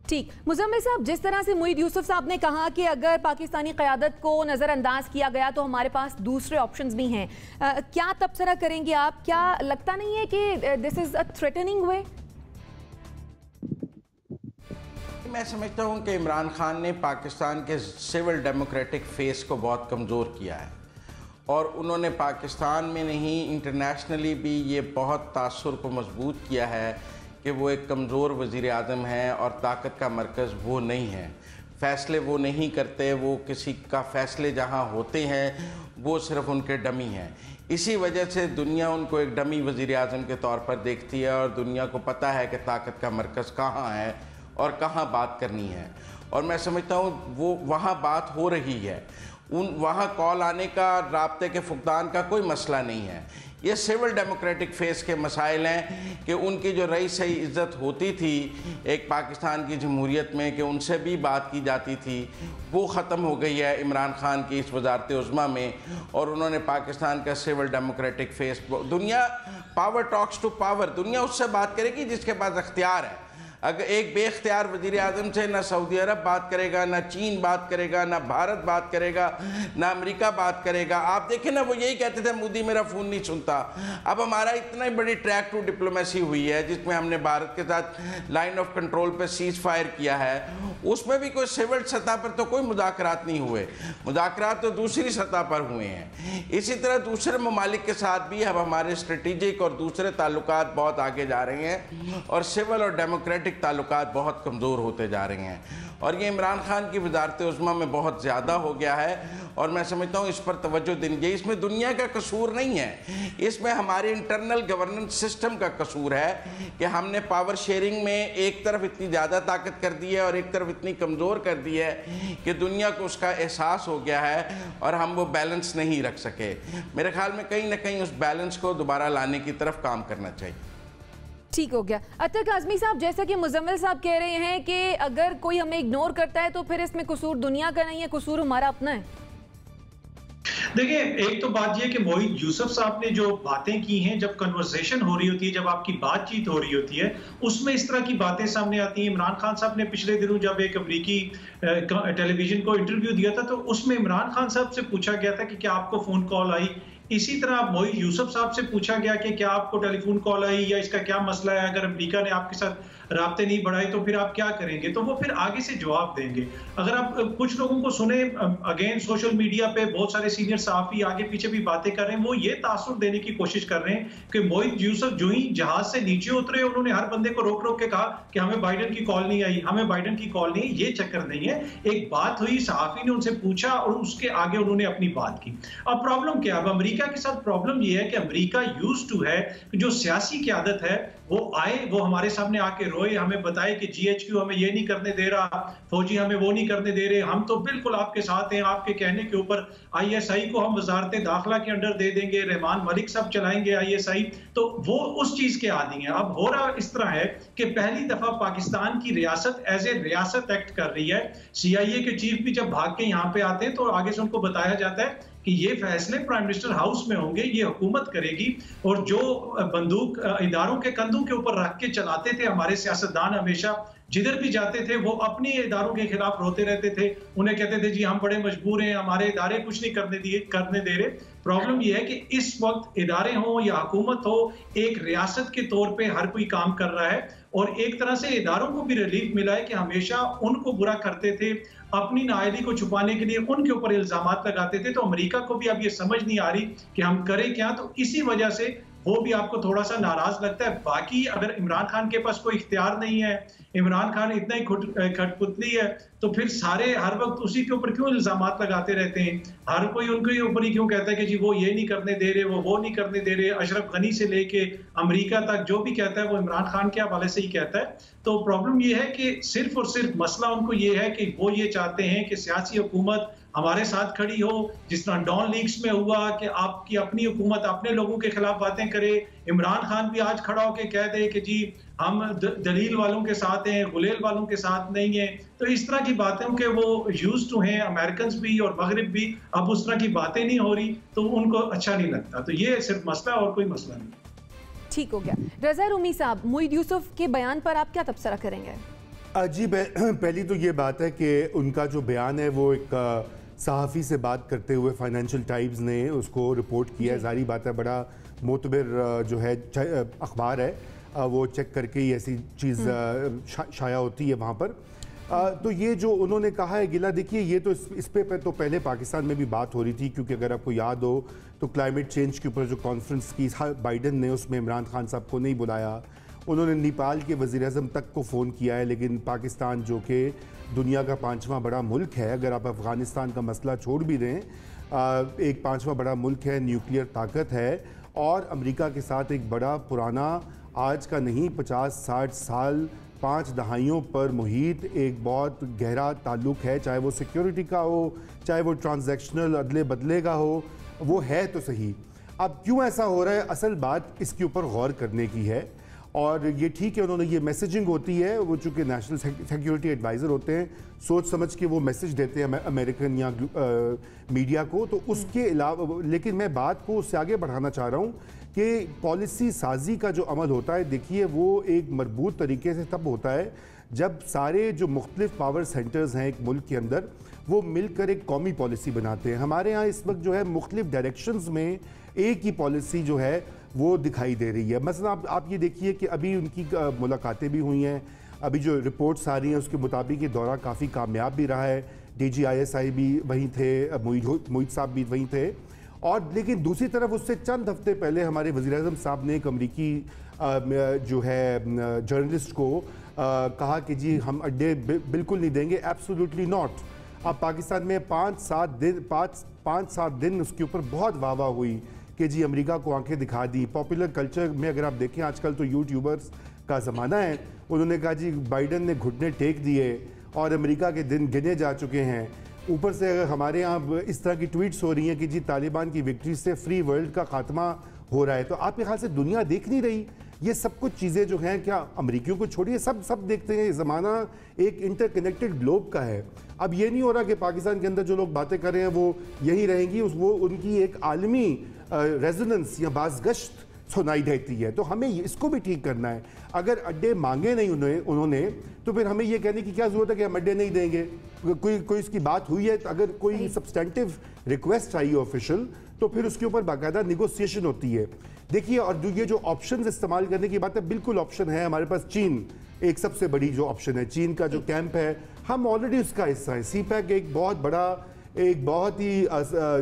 ठीक, मुजम्मिल साहब, जिस तरह से मुईद यूसुफ साहब ने कहा कि अगर पाकिस्तानी क़यादत को नज़रअंदाज किया गया तो हमारे पास दूसरे ऑप्शंस भी हैं, क्या तबसरा करेंगे आप? क्या लगता नहीं है कि दिस इज़ अ थ्रेटनिंग वे? मैं समझता हूँ कि इमरान खान ने पाकिस्तान के सिविल डेमोक्रेटिक फेस को बहुत कमज़ोर किया है, और उन्होंने पाकिस्तान में नहीं इंटरनेशनली भी ये बहुत तासुर को मजबूत किया है कि वो एक कमज़ोर वज़ीर आज़म है और ताकत का मरकज़ वो नहीं है। फ़ैसले वो नहीं करते, वो किसी का फ़ैसले जहाँ होते हैं वो सिर्फ़ उनके डमी हैं। इसी वजह से दुनिया उनको एक डमी वज़ीर आज़म के तौर पर देखती है, और दुनिया को पता है कि ताकत का मरकज़ कहाँ है और कहाँ बात करनी है। और मैं समझता हूँ वो वहाँ बात हो रही है, वहाँ कॉल आने का, राब्ते के फुकदान का कोई मसला नहीं है। ये सिविल डेमोक्रेटिक फेस के मसाइल हैं कि उनकी जो रई सही इज़्ज़त होती थी एक पाकिस्तान की जमहूरियत में कि उनसे भी बात की जाती थी, वो ख़त्म हो गई है इमरान खान की इस वज़ारत उज़्मा में। और उन्होंने पाकिस्तान का सिविल डेमोक्रेटिक फेस, दुनिया पावर टॉक्स टू पावर, दुनिया उससे बात करेगी जिसके पास अख्तियार है। अगर एक बेख्तियार वज़ीर आज़म से ना सऊदी अरब बात करेगा, ना चीन बात करेगा, ना भारत बात करेगा, ना अमेरिका बात करेगा। आप देखें ना, वो यही कहते थे मोदी मेरा फ़ोन नहीं सुनता। अब हमारा इतना बड़ी ट्रैक टू डिप्लोमेसी हुई है जिसमें हमने भारत के साथ लाइन ऑफ कंट्रोल पर सीज़ फायर किया है, उसमें भी कोई सिविल सतह पर तो कोई मुज़ाकरात नहीं हुए, मुज़ाकरात तो दूसरी सतह पर हुए हैं। इसी तरह दूसरे ममालिक के साथ भी अब हमारे स्ट्रेटेजिक और दूसरे ताल्लुकात बहुत आगे जा रहे हैं और सिविल और डेमोक्रेटिक ताल्लुकात बहुत कमज़ोर होते जा रहे हैं। और ये इमरान खान की वज़ारत उज़्मा में बहुत ज़्यादा हो गया है और मैं समझता हूँ इस पर तवज्जो देनी चाहिए। इसमें दुनिया का कसूर नहीं है, इसमें हमारे इंटरनल गवर्नेंस सिस्टम का कसूर है कि हमने पावर शेयरिंग में एक तरफ इतनी ज़्यादा ताकत कर दी है और एक तरफ इतनी कमज़ोर कर दी है कि दुनिया को उसका एहसास हो गया है और हम वो बैलेंस नहीं रख सके। मेरे ख्याल में कहीं ना कहीं उस बैलेंस को दोबारा लाने की तरफ काम करना चाहिए। ठीक हो गया। अतर काज़मी साहब, जैसा कि मुजम्मिल साहब कह रहे हैं कि अगर कोई हमें इग्नोर करता है तो फिर इसमें कसूर दुनिया का नहीं है, कसूर हमारा अपना है। देखिए, एक तो बात यह कि मोहित यूसुफ साहब ने जो बातें की हैं, जब कन्वर्सेशन हो रही होती है, जब आपकी बातचीत हो रही होती है, उसमें इस तरह की बातें सामने आती हैं। इमरान खान साहब ने पिछले दिनों जब एक अमेरिकी टेलीविजन को इंटरव्यू दिया था तो उसमें इमरान खान साहब से पूछा गया था कि क्या आपको फोन कॉल आई। इसी तरह मोहित यूसुफ साहब से पूछा गया कि क्या आपको टेलीफोन कॉल आई या इसका क्या मसला है, अगर अमेरिका ने आपके साथ राब्ते नहीं बढ़ाए तो फिर आप क्या करेंगे, तो वो फिर आगे से जवाब देंगे। अगर आप कुछ लोगों को सुने, अगेन सोशल मीडिया पे बहुत सारे सीनियर सहाफी आगे पीछे भी बातें कर रहे हैं, वो ये तासुर देने की कोशिश कर रहे हैं कि मोहित यूसुफ जो ही जहाज से नीचे उतरे उन्होंने हर बंदे को रोक रोक के कहा कि हमें बाइडन की कॉल नहीं आई, हमें बाइडन की कॉल नहीं। ये चक्कर नहीं है, एक बात हुई, सहाफी ने उनसे पूछा और उसके आगे उन्होंने अपनी बात की। अब प्रॉब्लम क्या है, अब अमेरिका के साथ प्रॉब्लम ये है कि अमेरिका यूज्ड टू है कि जो सियासी क़यादत है वो आए, वो हमारे सामने आके रोए, हमें बताए कि GHQ हमें ये नहीं करने दे रहा, फौजी हमें वो नहीं करने दे रहे, हम तो बिल्कुल आपके साथ हैं, आपके कहने के ऊपर ISI को हम वजारत दाखिला के अंडर दे देंगे, रहमान मलिक साहब चलाएंगे ISI। तो वो उस चीज के आदी हैं। अब हो रहा इस तरह है कि पहली दफा पाकिस्तान की रियासत एज ए रियासत एक्ट कर रही है। CIA के चीफ भी जब भाग के यहाँ पे आते हैं तो आगे से उनको बताया जाता है कि ये फैसले प्राइम मिनिस्टर हाउस में होंगे, ये हुकूमत करेगी। और जो बंदूक इदारों के कंधों के ऊपर रख के चलाते थे हमारे सियासतदान, हमेशा जिधर भी जाते थे वो अपने इदारों के खिलाफ रोते रहते थे, उन्हें कहते थे जी हम बड़े मजबूर हैं, हमारे इदारे कुछ नहीं करने दे रहे। प्रॉब्लम यह है कि इस वक्त इदारे हों या हुकूमत हो, एक रियासत के तौर पे हर कोई काम कर रहा है और एक तरह से इदारों को भी रिलीफ मिला है कि हमेशा उनको बुरा करते थे, अपनी नाअहली को छुपाने के लिए उनके ऊपर इल्जामात लगाते थे। तो अमेरिका को भी अब ये समझ नहीं आ रही कि हम करें क्या, तो इसी वजह से वो भी आपको थोड़ा सा नाराज लगता है। बाकी अगर इमरान खान के पास कोई इख्तियार नहीं है, इमरान खान इतना ही खटपुतली है, तो फिर सारे हर वक्त उसी के ऊपर क्यों इल्जामात लगाते रहते हैं? हर कोई उनके ऊपर ही क्यों कहता है कि जी वो ये नहीं करने दे रहे, वो नहीं करने दे रहे। अशरफ गनी से लेके अमेरिका तक जो भी कहता है वो इमरान खान के हवाले से ही कहता है। तो प्रॉब्लम ये है कि सिर्फ और सिर्फ मसला उनको ये है कि वो ये चाहते हैं कि सियासी हुकूमत हमारे साथ खड़ी हो, जिस तरह डॉन लीग्स में हुआ कि आपकी अपनी हुकूमत अपने लोगों के खिलाफ बातें करे। इमरान खान भी आज खड़ा होकर कह दे कि जी हम दलील वालों के साथ हैं, गुलेल वालों के साथ नहीं है। तो इस तरह की बातें के वो यूज्ड टू हैं, अमेरिकन भी और मगरिब भी। अब उस तरह की बातें नहीं हो रही तो उनको अच्छा नहीं लगता। तो ये सिर्फ मसला और कोई मसला नहीं। ठीक हो गया। रज़ा रूमी साहब, मोहित यूसुफ के बयान पर आप क्या तबसरा करेंगे? जी, पहली तो ये बात है कि उनका जो बयान है वो एक सहाफ़ी से बात करते हुए फाइनेंशियल टाइम्स ने उसको रिपोर्ट किया है। जारी बात है, बड़ा मोतबर जो है अखबार है, वो चेक करके ही ऐसी चीज़ शाया होती है वहाँ पर। तो ये जो उन्होंने कहा है गिला, देखिए ये तो इस पे तो पहले पाकिस्तान में भी बात हो रही थी, क्योंकि अगर आपको याद हो तो क्लाइमेट चेंज के ऊपर जो कॉन्फ्रेंस की बाइडन ने, उसमें इमरान खान साहब को नहीं बुलाया। उन्होंने नेपाल के वज़ीर-ए-आज़म तक को फ़ोन किया है, लेकिन पाकिस्तान जो कि दुनिया का 5वां बड़ा मुल्क है, अगर आप अफ़गानिस्तान का मसला छोड़ भी दें, एक 5वां बड़ा मुल्क है, न्यूक्लियर ताकत है और अमेरिका के साथ एक बड़ा पुराना, आज का नहीं 50-60 साल 5 दहाइयों पर मुहित एक बहुत गहरा ताल्लुक़ है, चाहे वो सिक्योरिटी का हो, चाहे वो ट्रांजैक्शनल अदले बदले का हो, वो है तो सही। अब क्यों ऐसा हो रहा है, असल बात इसके ऊपर गौर करने की है। और ये ठीक है, उन्होंने ये मैसेजिंग होती है, वो चूँकि नेशनल सिक्योरिटी एडवाइज़र होते हैं, सोच समझ के वो मैसेज देते हैं अमेरिकन या मीडिया को, तो उसके अलावा, लेकिन मैं बात को उससे आगे बढ़ाना चाह रहा हूँ कि पॉलिसी साजी का जो अमल होता है, देखिए वो एक मजबूत तरीके से तब होता है जब सारे जो मुख्तलिफ पावर सेंटर्स हैं एक मुल्क के अंदर वो मिलकर एक कौमी पॉलिसी बनाते हैं। हमारे यहाँ इस वक्त जो है मुख्तलिफ डायरेक्शंस में एक ही पॉलिसी जो है वो दिखाई दे रही है। मसलन आप ये देखिए कि अभी उनकी मुलाकातें भी हुई हैं, अभी जो रिपोर्ट्स आ रही हैं उसके मुताबिक ये दौरा काफ़ी कामयाब भी रहा है। DGISI भी वहीं थे, मोईद साहब भी वहीं थे। और लेकिन दूसरी तरफ उससे चंद हफ्ते पहले हमारे वज़ीर-ए-आज़म साहब ने एक अमरीकी जो है जर्नलिस्ट को कहा कि जी हम अड्डे बिल्कुल नहीं देंगे, एब्सोल्युटली नॉट। अब पाकिस्तान में 5-7 दिन उसके ऊपर बहुत वाह हुई कि जी अमेरिका को आंखें दिखा दी। पॉपुलर कल्चर में अगर आप देखें आजकल तो यूट्यूबर्स का ज़माना है, उन्होंने कहा जी बाइडन ने घुटने टेक दिए और अमेरिका के दिन गिने जा चुके हैं। ऊपर से अगर हमारे यहाँ इस तरह की ट्वीट्स हो रही हैं कि जी तालिबान की विक्ट्री से फ्री वर्ल्ड का खात्मा हो रहा है, तो आपके ख्याल से दुनिया देख नहीं रही ये सब कुछ चीज़ें जो हैं? क्या अमरीकियों को छोड़िए, सब देखते हैं। ये ज़माना एक इंटरकनेक्टेड ग्लोब का है। अब ये नहीं हो रहा कि पाकिस्तान के अंदर जो लोग बातें कर रहे हैं वो यही रहेंगी, वो उनकी एक आलमी रेजोनेंस या बाज़गश्त सुनाई देती है। तो हमें इसको भी ठीक करना है। अगर अड्डे मांगे नहीं उन्होंने तो फिर हमें ये कहने की क्या ज़रूरत है कि हम अड्डे नहीं देंगे। कोई इसकी बात हुई है, तो अगर कोई सब्सटेंटिव रिक्वेस्ट आई ऑफिशियल तो फिर उसके ऊपर बाकायदा निगोसिएशन होती है। देखिए, और ये जो ऑप्शन इस्तेमाल करने की बात है, बिल्कुल ऑप्शन है हमारे पास। चीन एक सबसे बड़ी जो ऑप्शन है, चीन का जो कैंप है, हम ऑलरेडी उसका हिस्सा है। CPEC एक बहुत ही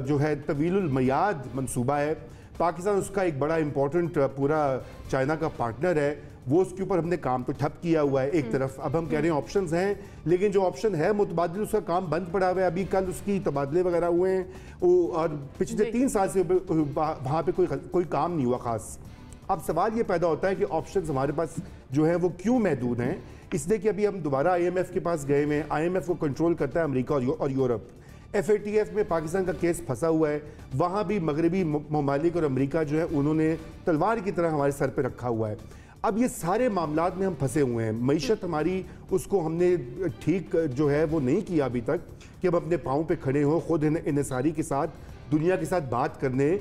जो है तवीलुल मयाद मंसूबा है। पाकिस्तान उसका एक बड़ा इंपॉर्टेंट पूरा चाइना का पार्टनर है। वो उसके ऊपर हमने काम तो ठप किया हुआ है एक तरफ। अब हम कह रहे हैं ऑप्शंस हैं, लेकिन जो ऑप्शन है मुतबादिल उसका काम बंद पड़ा हुआ है। अभी कल उसकी तबादले वगैरह हुए हैं और पिछले 3 साल से वहाँ पे कोई काम नहीं हुआ ख़ास। अब सवाल ये पैदा होता है कि ऑप्शंस हमारे पास जो है वो क्यों महदूद हैं? इसलिए कि अभी हम दोबारा IMF के पास गए हुए हैं। IMF को कंट्रोल करता है अमेरिका और यूरोप। FATF में पाकिस्तान का केस फंसा हुआ है, वहाँ भी मगरबी ममालिक और अमेरिका जो है उन्होंने तलवार की तरह हमारे सर पे रखा हुआ है। अब ये सारे मामलात में हम फंसे हुए हैं। मईशत हमारी, उसको हमने ठीक जो है वो नहीं किया अभी तक कि हम अपने पाँव पे खड़े हों, खुद इन्हिसारी के साथ दुनिया के साथ बात करने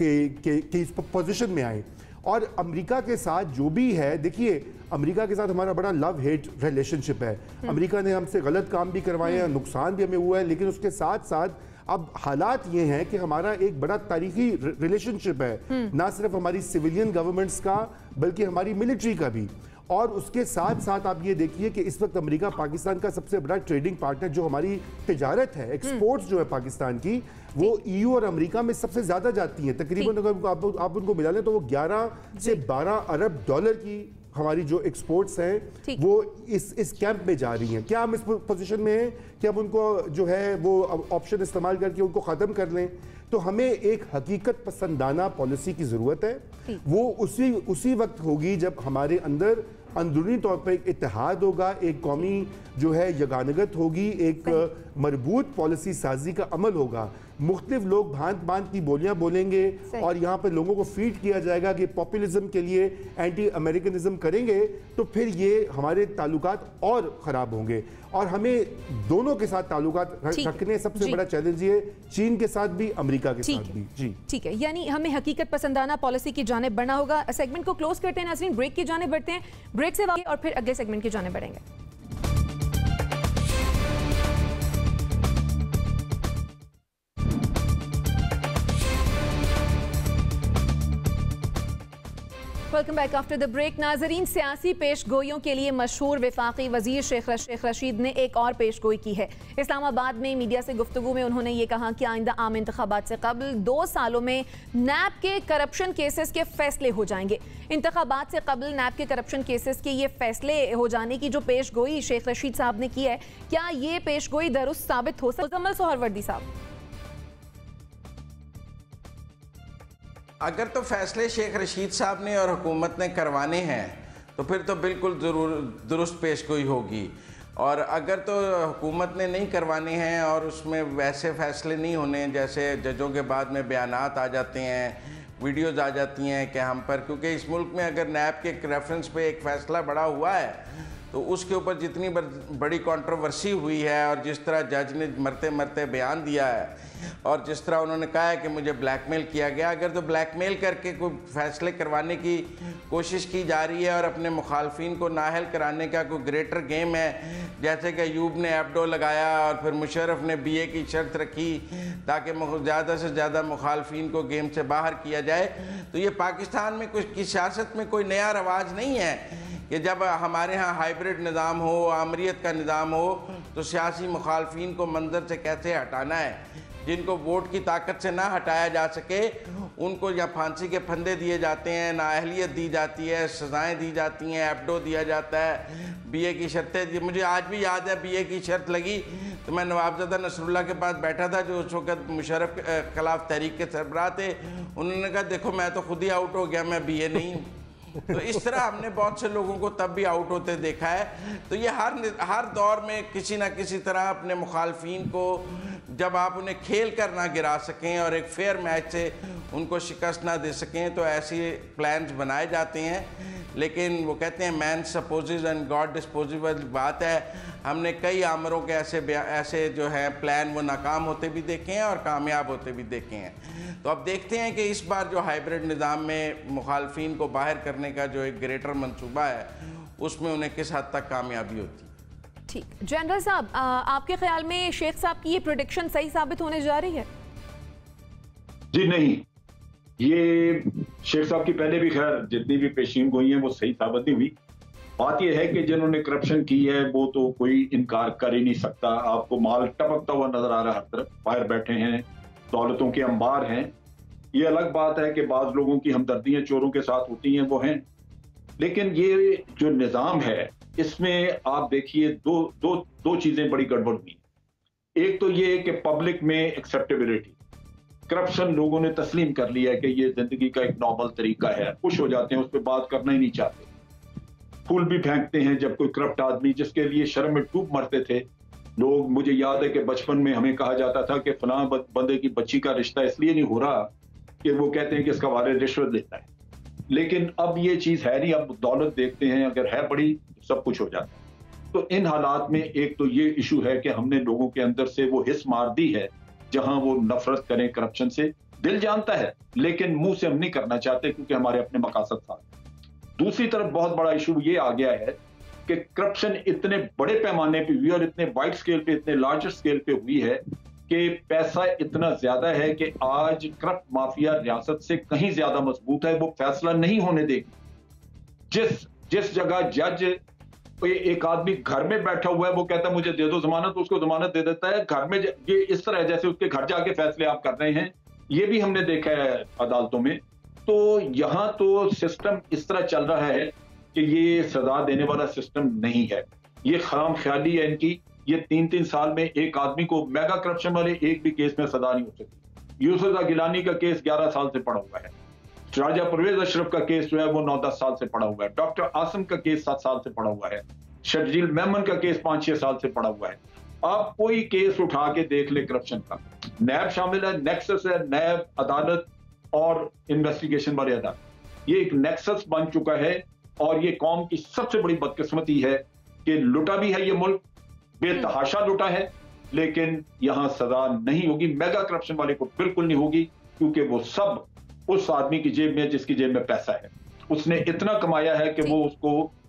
के इस पोजीशन में आए। और अमेरिका के साथ जो भी है, देखिए अमेरिका के साथ हमारा बड़ा लव हेट रिलेशनशिप है। अमेरिका ने हमसे गलत काम भी करवाए हैं, नुकसान भी हमें हुआ है, लेकिन उसके साथ साथ अब हालात ये हैं कि हमारा एक बड़ा तारीखी रिलेशनशिप है, ना सिर्फ हमारी सिविलियन गवर्नमेंट्स का बल्कि हमारी मिलिट्री का भी। और उसके साथ साथ आप ये देखिए कि इस वक्त अमेरिका पाकिस्तान का सबसे बड़ा ट्रेडिंग पार्टनर, जो हमारी तिजारत है, एक्सपोर्ट्स जो है पाकिस्तान की, वो EU और अमेरिका में सबसे ज़्यादा जाती हैं। तकरीबन अगर आप उनको मिला लें तो वो 11 से 12 अरब डॉलर की हमारी जो एक्सपोर्ट्स हैं वो इस कैंप में जा रही हैं। क्या हम इस पोजीशन में हैं कि हम उनको जो है वो ऑप्शन इस्तेमाल करके उनको ख़त्म कर लें? तो हमें एक हकीकत पसंदाना पॉलिसी की ज़रूरत है। वो उसी वक्त होगी जब हमारे अंदर अंदरूनी तौर पर एक इत्तेहाद होगा, एक कौमी जो है यगानगत होगी, एक मजबूत पॉलिसी साजी का अमल होगा। मुख्तलिफ लोग भांत की बोलियां बोलेंगे और यहाँ पर लोगों को फीड किया जाएगा कि पॉपुलिज्म के लिए एंटी अमेरिकनिज्म करेंगे, तो फिर ये हमारे ताल्लुकात और ख़राब होंगे। और हमें दोनों के साथ ताल्लुकात रखने सबसे बड़ा चैलेंज ये, चीन के साथ भी अमेरिका के साथ भी। जी ठीक है, यानी हमें हकीकत पसंदाना पॉलिसी की जानिब बढ़ना होगा। सेगमेंट को क्लोज करते हैं नाज़रीन, ब्रेक की जानिब बढ़ते हैं। ब्रेक से वापस और फिर अगले सेगमेंट की जानिब बढ़ेंगे। Welcome back after the break. नाजरीन, सियासी पेशगोइयों के लिए मशहूर वफाकी वजीर शेख रशीद ने एक और पेशगोई की है। इस्लामाबाद में मीडिया से गुफ्तगू में उन्होंने ये कहा कि आइंदा आम इंतखाबात से कबल 2 सालों में नैब के करप्शन केसेस के फैसले हो जाएंगे। इंतखाबात से कबल नैब के करप्शन केसेस के ये फैसले हो जाने की जो पेशगोई शेख रशीद साहब ने की है, क्या ये पेशगोई दुरुस्त साबित हो सकती है? मुज़म्मिल सोहरवर्दी साहब, अगर तो फैसले शेख रशीद साहब ने और हुकूमत ने करवाने हैं तो फिर तो बिल्कुल ज़रूर दुरुस्त पेशगोई होगी। और अगर तो हुकूमत ने नहीं करवाने हैं और उसमें वैसे फ़ैसले नहीं होने, जैसे जजों के बाद में बयानात आ जाते हैं, वीडियोज़ आ जाती हैं कि हम पर, क्योंकि इस मुल्क में अगर नैब के रेफरेंस पे एक फ़ैसला बड़ा हुआ है तो उसके ऊपर जितनी बड़ी कंट्रोवर्सी हुई है और जिस तरह जज ने मरते मरते बयान दिया है और जिस तरह उन्होंने कहा है कि मुझे ब्लैकमेल किया गया, अगर तो ब्लैकमेल करके कोई फैसले करवाने की कोशिश की जा रही है और अपने मुखालफिन को नाअहल कराने का कोई ग्रेटर गेम है, जैसे कि अयूब ने एब्डो लगाया और फिर मुशर्रफ ने BA की शर्त रखी ताकि ज़्यादा से ज़्यादा मुखालफिन को गेम से बाहर किया जाए, तो ये पाकिस्तान में कुछ की सियासत में कोई नया रवाज नहीं है कि जब हमारे यहाँ हाइब्रिड निज़ाम हो, आमरीत का निज़ाम हो, तो सियासी मुखालफिन को मंजर से कैसे हटाना है। जिनको वोट की ताकत से ना हटाया जा सके उनको या फांसी के फंदे दिए जाते हैं, नाअहलियत दी जाती है, सज़ाएँ दी जाती हैं, एब्डो दिया जाता है, BA की शर्तें। मुझे आज भी याद है BA की शर्त लगी तो मैं नवाबज़ादा नसरुल्लाह के पास बैठा था जो उस वक़्त मुशर्रफ के खिलाफ तहरीक के सरबराह थे। उन्होंने कहा देखो मैं तो खुद ही आउट हो गया, मैं BA नहीं हूँ। तो इस तरह हमने बहुत से लोगों को तब भी आउट होते देखा है। तो ये हर दौर में किसी ना किसी तरह अपने मुखालफिन को जब आप उन्हें खेल कर ना गिरा सकें और एक फेयर मैच से उनको शिकस्त ना दे सकें तो ऐसे प्लान्स बनाए जाते हैं। लेकिन वो कहते हैं man spouses and God disposable बात है। हमने कई आमरों के ऐसे जो हैं प्लान वो नाकाम होते भी देखे हैं और कामयाब होते भी देखे हैं। तो अब देखते हैं कि इस बार जो हाइब्रिड निज़ाम में मुखालफिन को बाहर करने का जो एक ग्रेटर मंसूबा है उसमें उन्हें किस हद तक कामयाबी होती है। ठीक, जनरल साहब आपके ख्याल में शेख साहब की ये प्रेडिक्शन सही साबित होने जा रही है? जी नहीं, ये शेख साहब की पहले भी खैर जितनी भी पेशीन गोई हैं वो सही साबित नहीं हुई। बात यह है कि जिन्होंने करप्शन की है वो तो कोई इनकार कर ही नहीं सकता। आपको माल टपकता हुआ नजर आ रहा है, हर तरफ बाहर बैठे हैं, दौलतों के अंबार हैं। ये अलग बात है कि बाज लोगों की हमदर्दियां चोरों के साथ होती हैं, वो हैं। लेकिन ये जो निज़ाम है इसमें आप देखिए दो चीजें बड़ी गड़बड़ हुई। एक तो ये कि पब्लिक में एक्सेप्टेबिलिटी, करप्शन लोगों ने तस्लीम कर लिया है कि ये जिंदगी का एक नॉर्मल तरीका है, खुश हो जाते हैं, उस पर बात करना ही नहीं चाहते। फूल भी फेंकते हैं जब कोई करप्ट आदमी जिसके लिए शर्म में डूब मरते थे लोग। मुझे याद है कि बचपन में हमें कहा जाता था कि फलां बंदे की बच्ची का रिश्ता इसलिए नहीं हो रहा कि वो कहते हैं कि इसका वालिद रिश्वत लेता है। लेकिन अब ये चीज है नहीं, अब दौलत देखते हैं, अगर है बड़ी सब कुछ हो जाता है। तो इन हालात में एक तो ये इशू है कि हमने लोगों के अंदर से वो हिस्स मार दी है जहां वो नफरत करें करप्शन से। दिल जानता है लेकिन मुंह से हम नहीं करना चाहते क्योंकि हमारे अपने मकासद साथ। दूसरी तरफ बहुत बड़ा इशू ये आ गया है कि करप्शन इतने बड़े पैमाने पे हुई और इतने वाइड स्केल पे, इतने लार्जर स्केल पे हुई है कि पैसा इतना ज्यादा है कि आज करप्ट माफिया रियासत से कहीं ज्यादा मजबूत है, वो फैसला नहीं होने देगी। जिस जगह जज एक आदमी घर में बैठा हुआ है वो कहता है मुझे दे दो जमानत, तो उसको जमानत दे देता है घर में। ये इस तरह जैसे उसके घर जाके फैसले आप कर रहे हैं, ये भी हमने देखा है अदालतों में। तो यहां तो सिस्टम इस तरह चल रहा है कि ये सजा देने वाला सिस्टम नहीं है, ये खराम ख्याली है इनकी। ये 3-3 साल में एक आदमी को मेगा करप्शन वाले एक भी केस में सजा नहीं हो सकती। यूसुफ गिलानी का केस 11 साल से पड़ा हुआ है, राजा परवेज अशरफ का केस जो है वो 9-10 साल से पड़ा हुआ है, डॉक्टर आसिम का केस 7 साल से पड़ा हुआ है, शर्जील मेमन का केस 5-6 साल से पड़ा हुआ है। आप कोई केस उठा के देख ले करप्शन का, नैब शामिल है, नेक्सस है, नैब, अदालत और इन्वेस्टिगेशन वाले अदालत, ये एक नेक्सस बन चुका है। और ये कौम की सबसे बड़ी बदकिस्मती है कि लुटा भी है ये मुल्क, बेतहाशा लुटा है, लेकिन यहां सजा नहीं होगी। मेगा करप्शन वाले को बिल्कुल नहीं होगी क्योंकि वो सब उस आदमी की जेब में जिसकी जेब में पैसा है। उसने इतना कमाया है कि वो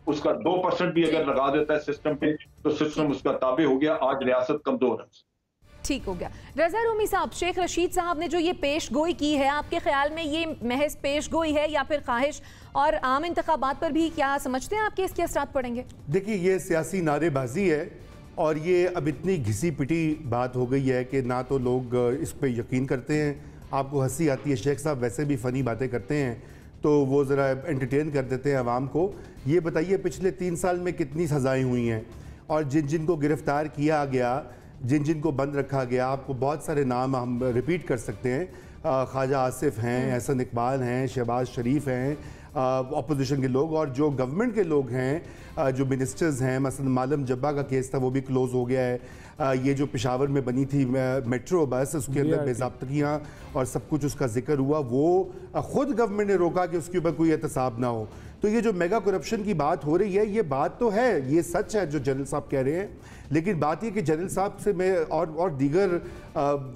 उसका 2% भी अगर लगा देता है सिस्टम पे तो सिस्टम उसका ताबे हो गया। आज रियासत कमजोर है। ठीक हो गया। रजा रूमी साहब, शेख रशीद साहब ने जो ये पेश गोई की है, आपके ख्याल में ये महज पेश गोई है या फिर ख्वाहिश, और आम इंतखाबात पर भी क्या समझते हैं आपके इसके असरात पड़ेंगे? देखिए, ये सियासी नारेबाजी है और ये अब इतनी घिसी पिटी बात हो गई है कि ना तो लोग इस पर यकीन करते हैं। आपको हंसी आती है, शेख साहब वैसे भी फ़नी बातें करते हैं तो वो ज़रा एंटरटेन कर देते हैं आवाम को। ये बताइए पिछले 3 साल में कितनी सज़ाएँ हुई हैं और जिन जिन को गिरफ़्तार किया गया, जिन जिन को बंद रखा गया, आपको बहुत सारे नाम हम रिपीट कर सकते हैं। ख्वाजा आसिफ हैं, एहसन इकबाल हैं, शहबाज शरीफ हैं, अपोजिशन के लोग, और जो गवर्नमेंट के लोग हैं, जो मिनिस्टर्स हैं, मसलन मालम जब्बा का केस था वो भी क्लोज़ हो गया है। ये जो पेशावर में बनी थी मेट्रो बस, उसके अंदर बेज़ाब्तगियाँ और सब कुछ उसका जिक्र हुआ, वो ख़ुद गवर्नमेंट ने रोका कि उसके ऊपर कोई एहतसाब ना हो। तो ये जो मेगा करप्शन की बात हो रही है, ये बात तो है, ये सच है जो जनरल साहब कह रहे हैं, लेकिन बात ये कि जनरल साहब से मैं और दीगर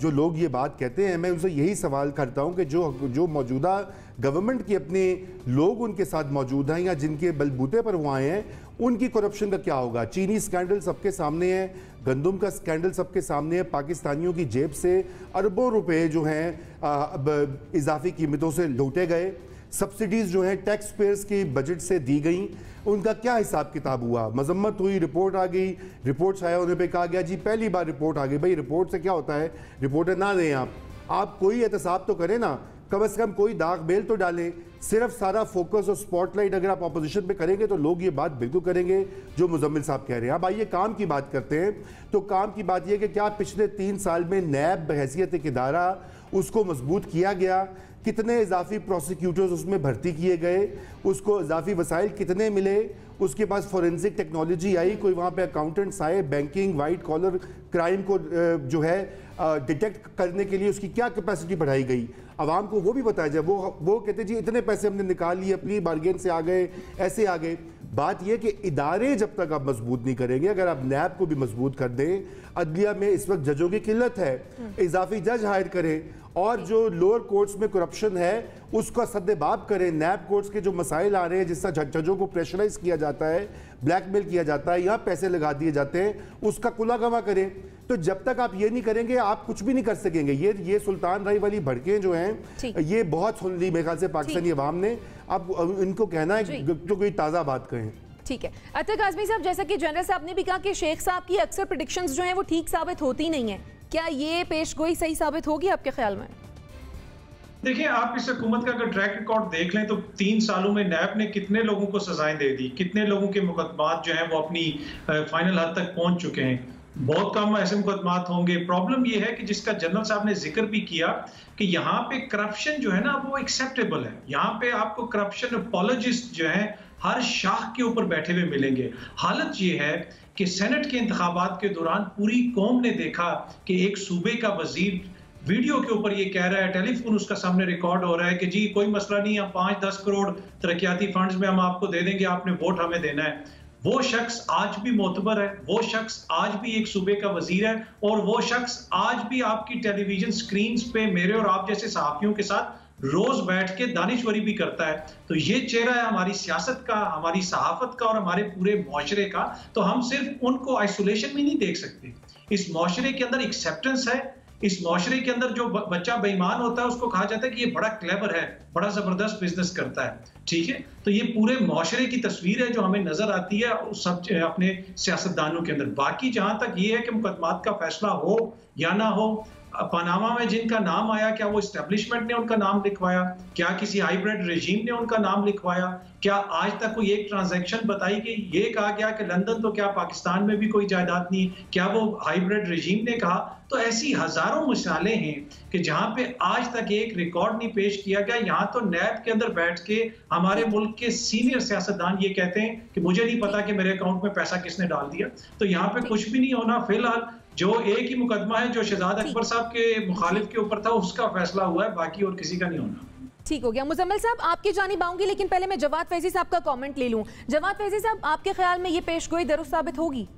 जो लोग ये बात कहते हैं, मैं उनसे यही सवाल करता हूँ कि जो मौजूदा गवर्नमेंट के अपने लोग उनके साथ मौजूद हैं या जिनके बलबूते पर वो आए हैं, उनकी करप्शन का क्या होगा। चीनी स्कैंडल सबके सामने है, गंदम का स्कैंडल सबके सामने है, पाकिस्तानियों की जेब से अरबों रुपए जो हैं इजाफी कीमतों से लूटे गए, सब्सिडीज़ जो हैं टैक्स पेयर्स की बजट से दी गई, उनका क्या हिसाब किताब हुआ। मजम्मत हुई, रिपोर्ट आ गई, रिपोर्ट्स आया, उन्हें पे कहा गया जी पहली बार रिपोर्ट आ गई। भाई रिपोर्ट से क्या होता है, रिपोर्टें ना दें आप कोई एहतसाब तो करें ना, कम से कम कोई दाग बेल तो डालें। सिर्फ सारा फोकस और स्पॉटलाइट अगर आप अपोजिशन पे करेंगे तो लोग ये बात बिल्कुल करेंगे जो मुजम्मिल साहब कह रहे हैं। अब आइए काम की बात करते हैं। तो काम की बात यह कि क्या पिछले 3 साल में नैब बहैसियत एक इदारा उसको मजबूत किया गया, कितने इजाफी प्रोसिक्यूटर्स उसमें भर्ती किए गए, उसको इजाफी वसाइल कितने मिले, उसके पास फोरेंसिक टेक्नोलॉजी आई, कोई वहाँ पे अकाउंटेंट्स आए, बैंकिंग वाइट कॉलर क्राइम को जो है डिटेक्ट करने के लिए उसकी क्या कैपेसिटी बढ़ाई गई। आवाम को वो भी बताया जाए। वो कहते जी इतने पैसे हमने निकाल लिए, अपनी बार्गेन से आ गए, ऐसे आ गए। बात यह कि इदारे जब तक आप मजबूत नहीं करेंगे, अगर आप नैब को भी मजबूत कर दें, अदलिया में इस वक्त जजों की किल्लत है, इजाफी जज हायर करें और जो लोअर कोर्ट्स में करप्शन है उसका सद्देबाब करें। नैब कोर्ट्स के जो मसाइल आ रहे हैं, जिस तरह जजों को प्रेशराइज किया जाता है, ब्लैकमेल किया जाता है, यहाँ पैसे लगा दिए जाते हैं, उसका कुलागमा करें। तो जब तक आप ये नहीं करेंगे आप कुछ भी नहीं कर सकेंगे। ये सुल्तान राय वाली भड़कें जो हैं ये बहुत सुन ली मेरे ख्याल से पाकिस्तानी अवाम ने। अब इनको कहना है जो कोई ताज़ा बात कहें। ठीक है अतर काज़मी साहब, जैसा कि जनरल साहब ने भी कहा कि शेख साहब की अक्सर प्रेडिक्शंस जो हैं वो ठीक साबित होती नहीं है, क्या ये पेशगोई सही साबित होगी आपके ख्याल में? देखिए, आप इस हुकूमत का अगर ट्रैक रिकॉर्ड देख लें तो 3 सालों में नैब ने कितने लोगों को सजाएं दे दी, कितने लोगों के मुकदमात जो हैं वो अपनी फाइनल हद तक पहुंच चुके हैं। बहुत कम ऐसे मुकदमात होंगे। प्रॉब्लम ये है कि जिसका जनरल साहब ने जिक्र भी किया कि यहाँ पे करप्शन जो है ना वो एक्सेप्टेबल है। यहाँ पे आपको करप्शन अपॉलॉजिस्ट जो है हर शाख के ऊपर बैठे हुए मिलेंगे। हालत ये है कि सेनेट के इंतखाबात के दौरान पूरी कौम ने देखा कि एक सूबे का वजीर वीडियो के ऊपर ये कह रहा है, टेलीफोन उसका सामने रिकॉर्ड हो रहा है कि जी कोई मसला नहीं, हम 5-10 करोड़ तरक्याती फंड्स में हम आपको दे देंगे, आपने वोट हमें देना है। वो शख्स आज भी मोतबर है, वो शख्स आज भी एक सूबे का वजीर है और वो शख्स आज भी आपकी टेलीविजन स्क्रीन पे मेरे और आप जैसे सहाफियों के साथ रोज बैठ के दानिशवरी भी करता है। तो ये चेहरा है हमारी सियासत का, हमारी सहाफत का और हमारे पूरे मुआशरे का। तो हम सिर्फ उनको आइसोलेशन में नहीं देख सकते। इस मुआशरे के अंदर एक्सेप्टेंस है। इस मुआशरे के अंदर जो बच्चा बेईमान होता है उसको कहा जाता है कि ये बड़ा क्लेवर है, बड़ा जबरदस्त बिजनेस करता है। ठीक है, तो ये पूरे मुआशरे की तस्वीर है जो हमें नजर आती है सब अपने सियासतदानों के अंदर। बाकी जहां तक ये है कि मुकदमात का फैसला हो या ना हो, पनामा में जिनका नाम आया, क्या वो इस्टेब्लिशमेंट ने उनका नाम लिखवाया? क्या किसी हाइब्रिड रेजीम ने उनका नाम लिखवाया? क्या आज तक कोई एक ट्रांजैक्शन बताई गई? ये कहा गया कि लंदन तो क्या पाकिस्तान में भी कोई जायदाद नहीं, क्या वो हाइब्रिड रेजीम ने कहा? तो ऐसी हजारों मिसालें हैं कि जहां पे आज तक एक रिकॉर्ड नहीं पेश किया गया। यहाँ तो नैब के अंदर बैठ के हमारे मुल्क के सीनियर सियासतदान ये कहते हैं कि मुझे नहीं पता कि मेरे अकाउंट में पैसा किसने डाल दिया। तो यहाँ पे कुछ भी नहीं होना। फिलहाल जो एक ही मुकदमा है जो शहजाद अकबर साहब के मुखालिफ के ऊपर था, उसका फैसला हुआ है, बाकी और किसी का नहीं होना। ठीक हो गया। मुजम्मिल साहब आपकी जानिब आऊंगी, लेकिन पहले मैं जवाद फैजी साहब का कमेंट ले लूं। जवाद फैजी साहब, आपके ख्याल में ये पेशगोई दुरुस्त साबित होगी?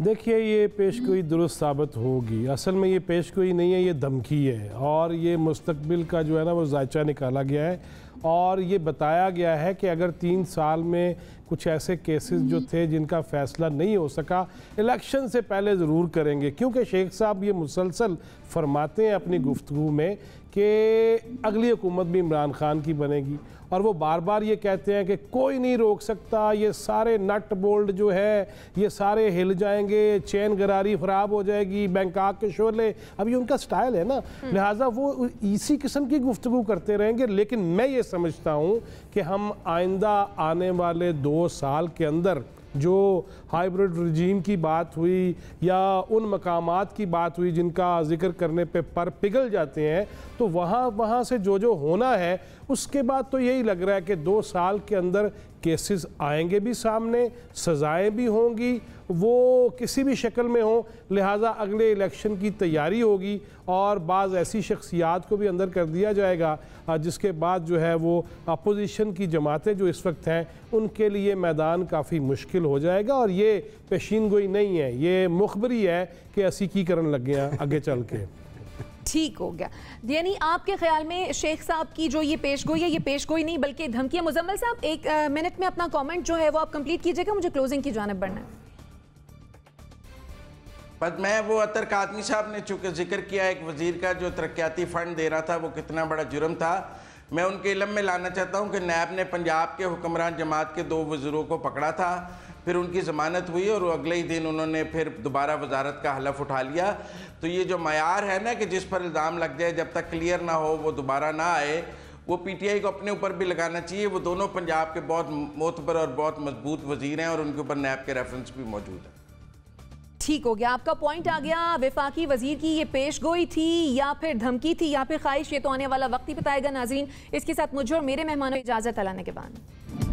देखिए, ये पेशगोई दुरुस्त साबित होगी। असल में ये पेशगोई नहीं है, ये धमकी है और ये मुस्तकबिल का जो है ना वो जायचा निकाला गया है और ये बताया गया है कि अगर 3 साल में कुछ ऐसे केसेस जो थे जिनका फ़ैसला नहीं हो सका, इलेक्शन से पहले ज़रूर करेंगे। क्योंकि शेख साहब ये मुसलसल फरमाते हैं अपनी गुफ्तगू में कि अगली हुकूमत भी इमरान खान की बनेगी और वो बार बार ये कहते हैं कि कोई नहीं रोक सकता, ये सारे नट बोल्ट जो है ये सारे हिल जाएंगे, चैन गरारी ख़राब हो जाएगी, बैंकॉक के शोले। अब ये उनका स्टाइल है ना, लिहाजा वो इसी किस्म की गुफ्तगू करते रहेंगे। लेकिन मैं ये समझता हूँ कि हम आइंदा आने वाले 2 साल के अंदर जो हाइब्रिड रजीम की बात हुई या उन मकामात की बात हुई जिनका जिक्र करने पे पर पिघल जाते हैं, तो वहाँ से जो होना है उसके बाद तो यही लग रहा है कि 2 साल के अंदर केसेस आएंगे भी सामने, सज़ाएं भी होंगी, वो किसी भी शक्ल में हो। लिहाजा अगले इलेक्शन की तैयारी होगी और बाज़ ऐसी शख्सियात को भी अंदर कर दिया जाएगा जिसके बाद जो है वो अपोजिशन की जमातें जो इस वक्त हैं उनके लिए मैदान काफ़ी मुश्किल हो जाएगा। और ये पेशीन गोई नहीं है, ये मुखबरी है कि असी की करन लगे हैं आगे चल के। ठीक हो गया। यानी आपके ख्याल में शेख साहब की जो ये पेशगोई है, ये पेशगोई नहीं बल्कि धमकी है। मुजम्मल साहब, एक मिनट में अपना कमेंट जो है वो आप कंप्लीट कीजिएगा, मुझे क्लोजिंग की जानिब बढ़ना है। बस मैं वो अतर आदमी साहब ने चूँकि जिक्र किया एक वजीर का जो तरक्याती फ़ंड दे रहा था वो कितना बड़ा जुर्म था, मैं उनके इल्म में लाना चाहता हूँ कि नैब ने पंजाब के हुक्मरान जमात के 2 वज़ीरों को पकड़ा था, फिर उनकी ज़मानत हुई और अगले ही दिन उन्होंने फिर दोबारा वजारत का हलफ उठा लिया। तो ये जो मयार है ना कि जिस पर इल्ज़ाम लग जाए जब तक क्लियर ना हो वो दोबारा ना आए, वो पीटीआई को अपने ऊपर भी लगाना चाहिए। वो दोनों पंजाब के बहुत मोतबर और बहुत मजबूत वज़ीर हैं और उनके ऊपर नैब के रेफरेंस भी मौजूद है। ठीक हो गया, आपका पॉइंट आ गया। वफाकी वजीर की ये पेशगोई थी या फिर धमकी थी या फिर ख्वाहिश, ये तो आने वाला वक्त ही बताएगा नाज़रीन। इसके साथ मुझे और मेरे मेहमानों को इजाज़त अलाने के बाद।